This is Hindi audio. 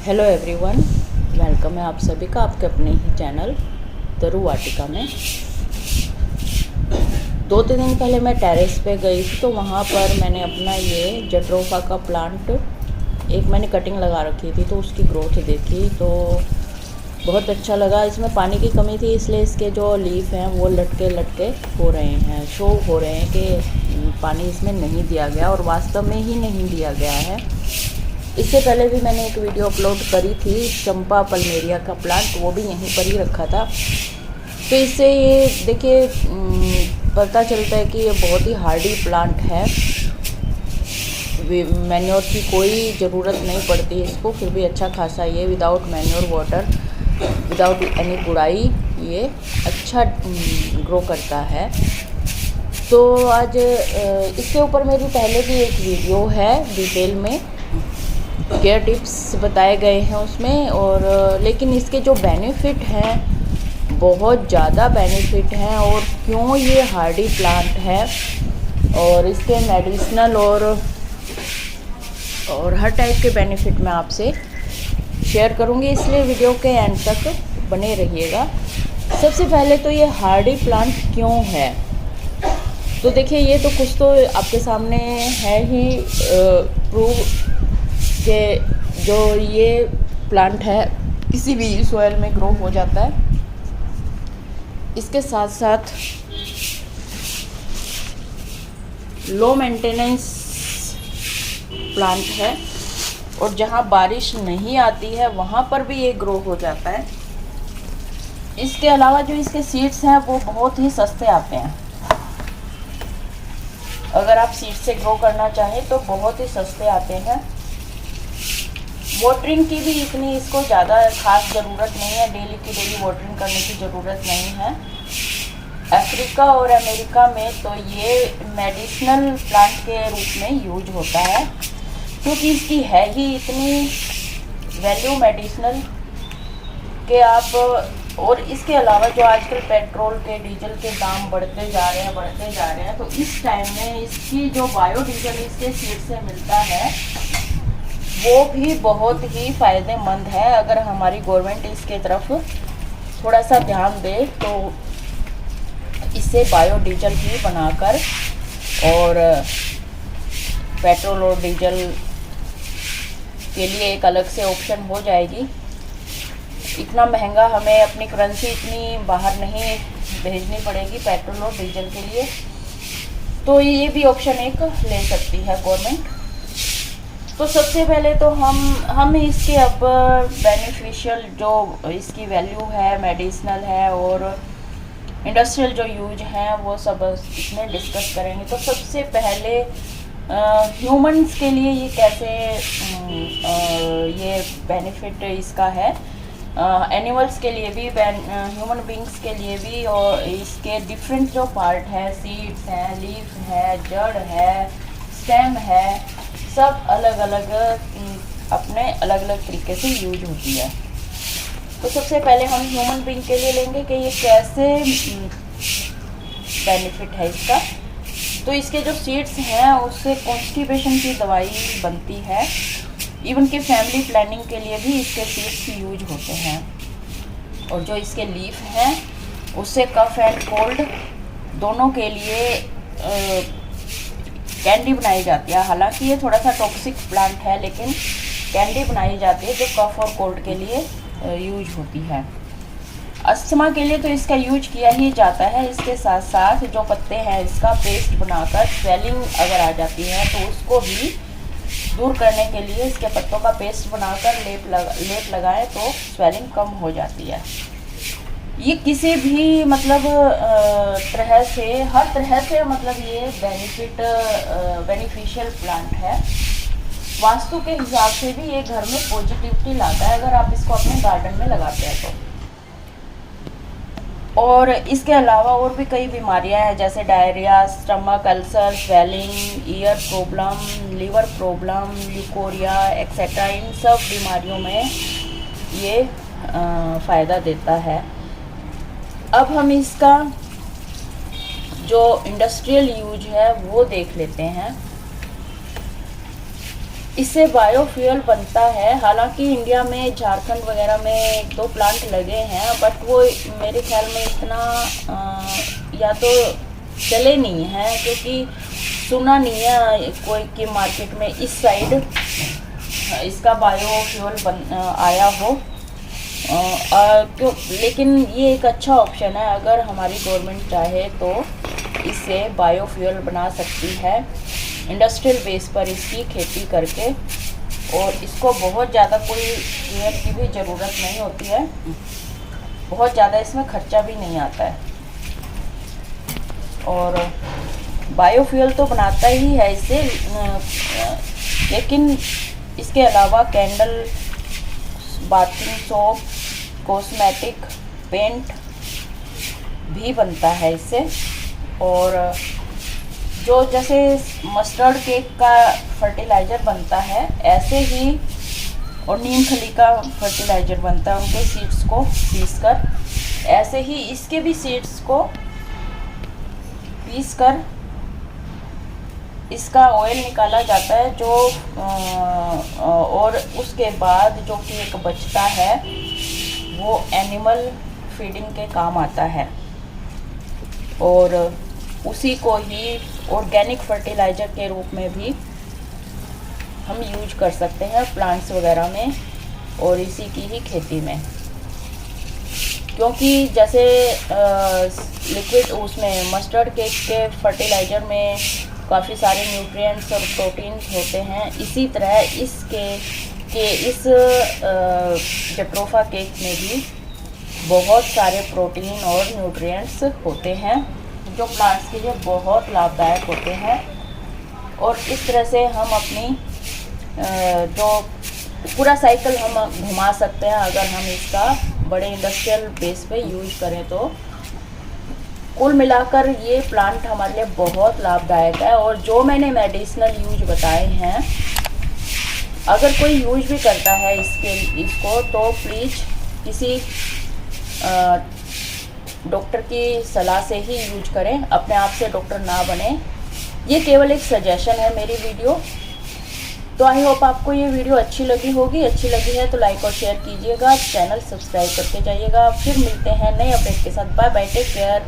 हेलो एवरीवन, वेलकम है आप सभी का आपके अपने ही चैनल तरु वाटिका में। 2-3 दिन पहले मैं टेरेस पे गई थी तो वहाँ पर मैंने अपना ये जट्रोफा का प्लांट एक मैंने कटिंग लगा रखी थी तो उसकी ग्रोथ देखी तो बहुत अच्छा लगा। इसमें पानी की कमी थी इसलिए इसके जो लीफ हैं वो लटके लटके हो रहे हैं, शो हो रहे हैं कि पानी इसमें नहीं दिया गया और वास्तव में ही नहीं दिया गया है। इससे पहले भी मैंने एक वीडियो अपलोड करी थी चंपा पल्मेरिया का प्लांट, वो भी यहीं पर ही रखा था। तो इससे ये देखिए पता चलता है कि ये बहुत ही हार्डी प्लांट है। मैन्योर की कोई ज़रूरत नहीं पड़ती इसको, फिर भी अच्छा खासा ये without manure water, without any गुड़ाई ये अच्छा ग्रो करता है। तो आज इसके ऊपर मेरी पहले भी एक वीडियो है, डिटेल में केयर टिप्स बताए गए हैं उसमें, और लेकिन इसके जो बेनिफिट हैं बहुत ज़्यादा बेनिफिट हैं और क्यों ये हार्डी प्लांट है और इसके मेडिसिनल और हर टाइप के बेनिफिट मैं आपसे शेयर करूँगी, इसलिए वीडियो के एंड तक बने रहिएगा। सबसे पहले तो ये हार्डी प्लांट क्यों है, तो देखिए ये तो कुछ तो आपके सामने है ही प्रूव कि जो ये प्लांट है किसी भी सॉइल में ग्रो हो जाता है। इसके साथ साथ लो मेंटेनेंस प्लांट है और जहाँ बारिश नहीं आती है वहाँ पर भी ये ग्रो हो जाता है। इसके अलावा जो इसके सीड्स हैं वो बहुत ही सस्ते आते हैं। अगर आप सीड से ग्रो करना चाहें तो बहुत ही सस्ते आते हैं। वाटरिंग की भी इतनी इसको ज़्यादा खास ज़रूरत नहीं है, डेली की डेली वाटरिंग करने की ज़रूरत नहीं है। अफ्रीका और अमेरिका में तो ये मेडिसिनल प्लांट के रूप में यूज होता है क्योंकि इसकी है ही इतनी वैल्यू मेडिसिनल के आप। और इसके अलावा जो आजकल पेट्रोल के डीजल के दाम बढ़ते जा रहे हैं तो इस टाइम में इसकी जो बायोडीजल इसके सीड से मिलता है वो भी बहुत ही फ़ायदेमंद है। अगर हमारी गवर्नमेंट इसके तरफ थोड़ा सा ध्यान दे तो इससे बायोडीजल भी बनाकर और पेट्रोल और डीजल के लिए एक अलग से ऑप्शन हो जाएगी। इतना महंगा हमें अपनी करेंसी इतनी बाहर नहीं भेजनी पड़ेगी पेट्रोल और डीजल के लिए, तो ये भी ऑप्शन एक ले सकती है गवर्नमेंट। तो सबसे पहले तो हम इसके अब बेनिफिशियल जो इसकी वैल्यू है, मेडिसिनल है और इंडस्ट्रियल जो यूज हैं वो सब इसमें डिस्कस करेंगे। तो सबसे पहले ह्यूमंस के लिए ये कैसे ये बेनिफिट इसका है, एनिमल्स के लिए भी, ह्यूमन बींग्स के लिए भी। और इसके डिफरेंट जो पार्ट है, सीड्स हैं, लीफ है, जड़ है, स्टेम है, सब अलग अलग अपने अलग अलग तरीके से यूज होती है। तो सबसे पहले हम ह्यूमन बींग के लिए लेंगे कि ये कैसे बेनिफिट है इसका। तो इसके जो सीड्स हैं उससे कॉन्स्टिपेशन की दवाई बनती है। इवन कि फैमिली प्लानिंग के लिए भी इसके सीड्स यूज होते हैं। और जो इसके लीफ हैं उससे कफ एंड कोल्ड दोनों के लिए कैंडी बनाई जाती है। हालांकि ये थोड़ा सा टॉक्सिक प्लांट है लेकिन कैंडी बनाई जाती है जो कफ और कोल्ड के लिए यूज होती है। अस्थमा के लिए तो इसका यूज किया ही जाता है। इसके साथ साथ जो पत्ते हैं इसका पेस्ट बनाकर स्वेलिंग अगर आ जाती है तो उसको भी दूर करने के लिए इसके पत्तों का पेस्ट बनाकर लेप लगाएं तो स्वेलिंग कम हो जाती है। ये किसी भी मतलब तरह से, हर तरह से मतलब ये बेनिफिशियल प्लांट है। वास्तु के हिसाब से भी ये घर में पॉजिटिविटी लाता है अगर आप इसको अपने गार्डन में लगाते हैं तो। और इसके अलावा और भी कई बीमारियां हैं जैसे diarrhoea, stomach ulcer, swelling, ear problem, liver problem, leucorrhoea etcetera, इन सब बीमारियों में ये फ़ायदा देता है। अब हम इसका जो इंडस्ट्रियल यूज है वो देख लेते हैं। इससे बायोफ्यूल बनता है। हालांकि इंडिया में झारखंड वगैरह में 1-2 प्लांट लगे हैं, बट वो मेरे ख्याल में इतना या तो चले नहीं हैं, क्योंकि सुना नहीं है कोई कि मार्केट में इस साइड इसका बायोफ्यूल आया हो। क्यों, लेकिन ये एक अच्छा ऑप्शन है। अगर हमारी गवर्नमेंट चाहे तो इससे बायोफ्यूल बना सकती है इंडस्ट्रियल बेस पर इसकी खेती करके, और इसको बहुत ज़्यादा कोई केयर की भी ज़रूरत नहीं होती है, बहुत ज़्यादा इसमें खर्चा भी नहीं आता है। और बायोफ्यूल तो बनाता ही है इससे, लेकिन इसके अलावा candle, bathing soap, cosmetic, paint भी बनता है इससे। और जो जैसे मस्टर्ड केक का फर्टिलाइज़र बनता है, ऐसे ही और नीम खली का फर्टिलाइज़र बनता है उनके सीड्स को पीस कर, ऐसे ही इसके भी सीड्स को पीस कर इसका ऑयल निकाला जाता है, जो और उसके बाद जो केक बचता है वो एनिमल फीडिंग के काम आता है, और उसी को ही ऑर्गेनिक फर्टिलाइज़र के रूप में भी हम यूज कर सकते हैं प्लांट्स वगैरह में और इसी की ही खेती में। क्योंकि जैसे लिक्विड उसमें मस्टर्ड केक के फर्टिलाइज़र में काफ़ी सारे न्यूट्रिएंट्स और प्रोटीन्स होते हैं, इसी तरह इस जट्रोफा केक में भी बहुत सारे प्रोटीन और न्यूट्रिएंट्स होते हैं जो प्लांट्स के लिए बहुत लाभदायक होते हैं। और इस तरह से हम अपनी जो पूरा साइकिल हम घुमा सकते हैं अगर हम इसका बड़े इंडस्ट्रियल बेस पे यूज करें तो। कुल मिलाकर ये प्लांट हमारे लिए बहुत लाभदायक है। और जो मैंने मेडिसिनल यूज बताए हैं, अगर कोई यूज भी करता है इसको तो प्लीज़ किसी डॉक्टर की सलाह से ही यूज करें, अपने आप से डॉक्टर ना बने। ये केवल एक सजेशन है मेरी वीडियो। तो आई होप आपको ये वीडियो अच्छी लगी होगी। अच्छी लगी है तो लाइक और शेयर कीजिएगा, चैनल सब्सक्राइब करके जाइएगा। फिर मिलते हैं नए अपडेट के साथ। Bye bye, take care.